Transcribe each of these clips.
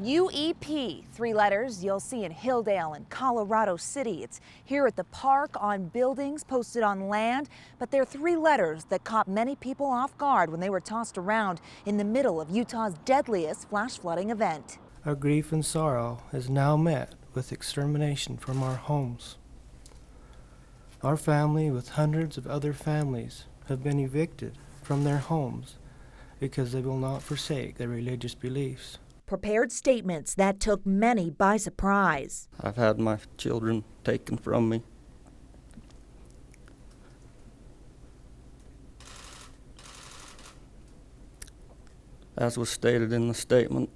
UEP, 3 letters you'll see in Hildale and Colorado City. It's here at the park, on buildings, posted on land, but they're 3 letters that caught many people off guard when they were tossed around in the middle of Utah's deadliest flash flooding event. Our grief and sorrow is now met with extermination from our homes. Our family, with hundreds of other families, have been evicted from their homes because they will not forsake their religious beliefs. Prepared statements that took many by surprise. I've had my children taken from me. As was stated in the statement,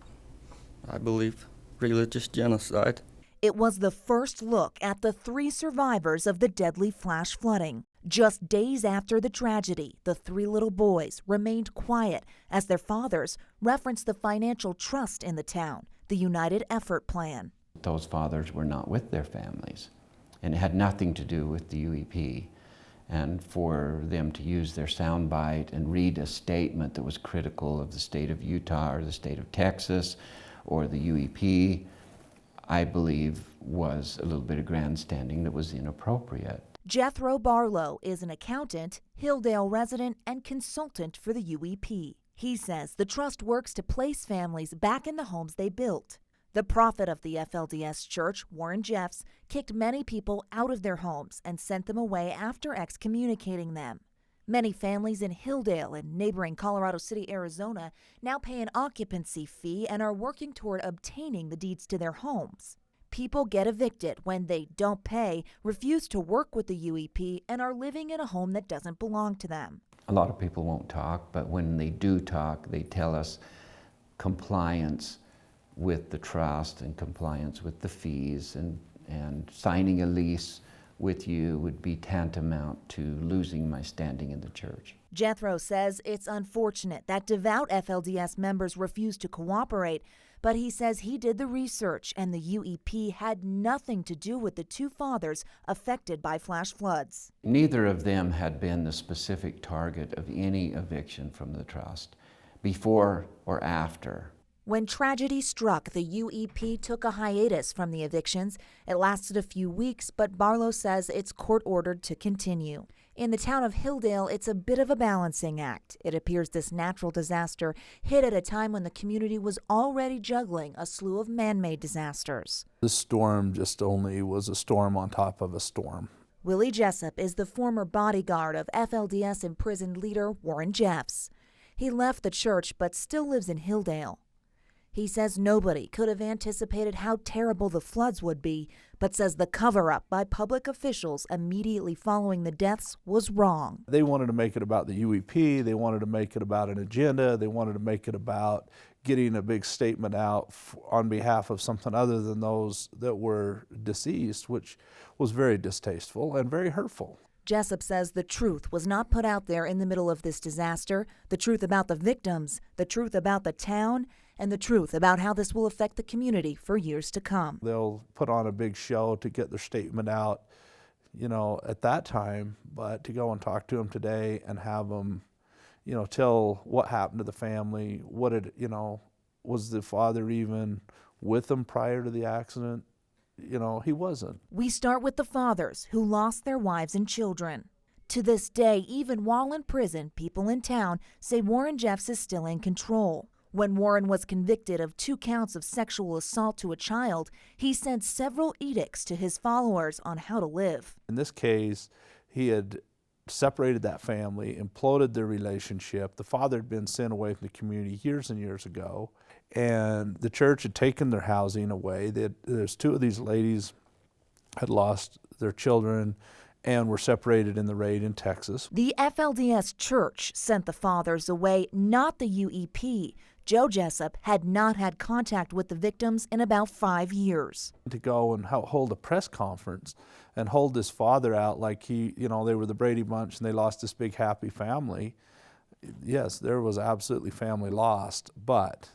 I believe religious genocide. It was the first look at the 3 survivors of the deadly flash flooding. Just days after the tragedy, the 3 little boys remained quiet as their fathers referenced the financial trust in the town, the United Effort Plan. Those fathers were not with their families, and it had nothing to do with the UEP. And for them to use their soundbite and read a statement that was critical of the state of Utah or the state of Texas or the UEP, I believe was a little bit of grandstanding that was inappropriate. Jethro Barlow is an accountant, Hildale resident, and consultant for the UEP. He says the trust works to place families back in the homes they built. The prophet of the FLDS Church, Warren Jeffs, kicked many people out of their homes and sent them away after excommunicating them. Many families in Hildale and neighboring Colorado City, Arizona, now pay an occupancy fee and are working toward obtaining the deeds to their homes. People get evicted when they don't pay, refuse to work with the UEP, and are living in a home that doesn't belong to them. A lot of people won't talk, but when they do talk, they tell us compliance with the trust and compliance with the fees and signing a lease with you would be tantamount to losing my standing in the church. Jethro says it's unfortunate that devout FLDS members refuse to cooperate, but he says he did the research and the UEP had nothing to do with the 2 fathers affected by flash floods. Neither of them had been the specific target of any eviction from the trust, before or after. When tragedy struck, the UEP took a hiatus from the evictions. It lasted a few weeks, but Barlow says it's court-ordered to continue. In the town of Hildale, it's a bit of a balancing act. It appears this natural disaster hit at a time when the community was already juggling a slew of man-made disasters. The storm just only was a storm on top of a storm. Willie Jessup is the former bodyguard of FLDS imprisoned leader Warren Jeffs. He left the church but still lives in Hildale. He says nobody could have anticipated how terrible the floods would be, but says the cover-up by public officials immediately following the deaths was wrong. They wanted to make it about the UEP, they wanted to make it about an agenda, they wanted to make it about getting a big statement out on behalf of something other than those that were deceased, which was very distasteful and very hurtful. Jessup says the truth was not put out there in the middle of this disaster, the truth about the victims, the truth about the town, and the truth about how this will affect the community for years to come. They'll put on a big show to get their statement out, at that time, but to go and talk to them today and have them, tell what happened to the family, was the father even with them prior to the accident? He wasn't. We start with the fathers who lost their wives and children. To this day, even while in prison, people in town say Warren Jeffs is still in control. When Warren was convicted of 2 counts of sexual assault to a child, he sent several edicts to his followers on how to live. In this case, he had separated that family, imploded their relationship. The father had been sent away from the community years and years ago, and the church had taken their housing away. There's 2 of these ladies had lost their children and were separated in the raid in Texas. The FLDS Church sent the fathers away, not the UEP. Joe Jessup had not had contact with the victims in about 5 years. To go and hold a press conference and hold this father out like they were the Brady Bunch and they lost this big happy family. Yes, there was absolutely family lost, but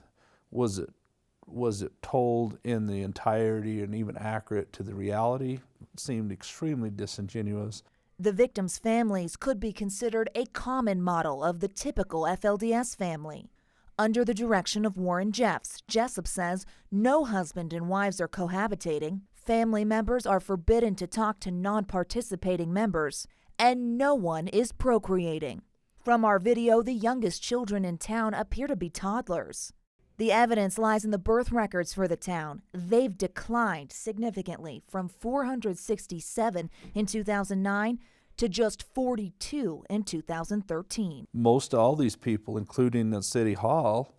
was it told in the entirety and even accurate to the reality? It seemed extremely disingenuous. The victims' families could be considered a common model of the typical FLDS family. Under the direction of Warren Jeffs, Jessup says no husband and wives are cohabitating, family members are forbidden to talk to non-participating members, and no one is procreating. From our video, the youngest children in town appear to be toddlers. The evidence lies in the birth records for the town. They've declined significantly from 467 in 2009 to just 42 in 2013. Most all these people, including the city hall,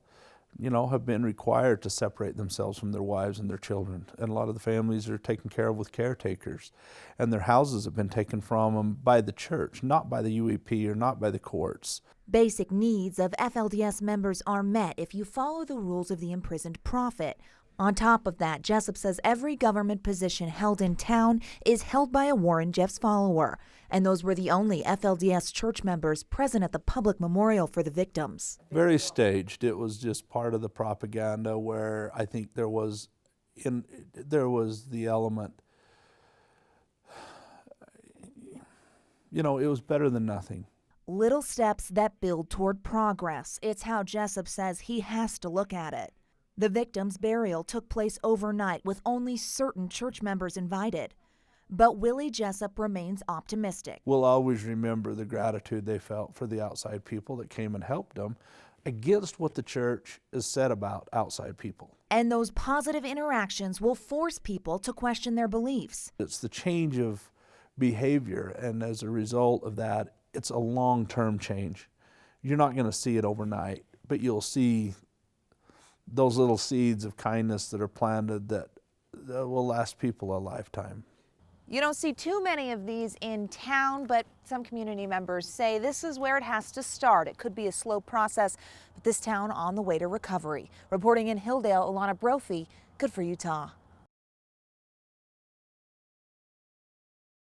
have been required to separate themselves from their wives and their children. And a lot of the families are taken care of with caretakers. And their houses have been taken from them by the church, not by the UEP or not by the courts. Basic needs of FLDS members are met if you follow the rules of the imprisoned prophet. On top of that, Jessup says every government position held in town is held by a Warren Jeffs follower, and those were the only FLDS church members present at the public memorial for the victims. Very staged. It was just part of the propaganda where I think there was the element, it was better than nothing. Little steps that build toward progress. It's how Jessup says he has to look at it. The victim's burial took place overnight with only certain church members invited. But Willie Jessup remains optimistic. We'll always remember the gratitude they felt for the outside people that came and helped them against what the church has said about outside people. And those positive interactions will force people to question their beliefs. It's the change of behavior, and as a result of that, it's a long-term change. You're not going to see it overnight, but you'll see those little seeds of kindness that are planted that will last people a lifetime. You don't see too many of these in town, but some community members say this is where it has to start. It could be a slow process, but this town on the way to recovery. Reporting in Hildale, Alana Brophy, Good for Utah.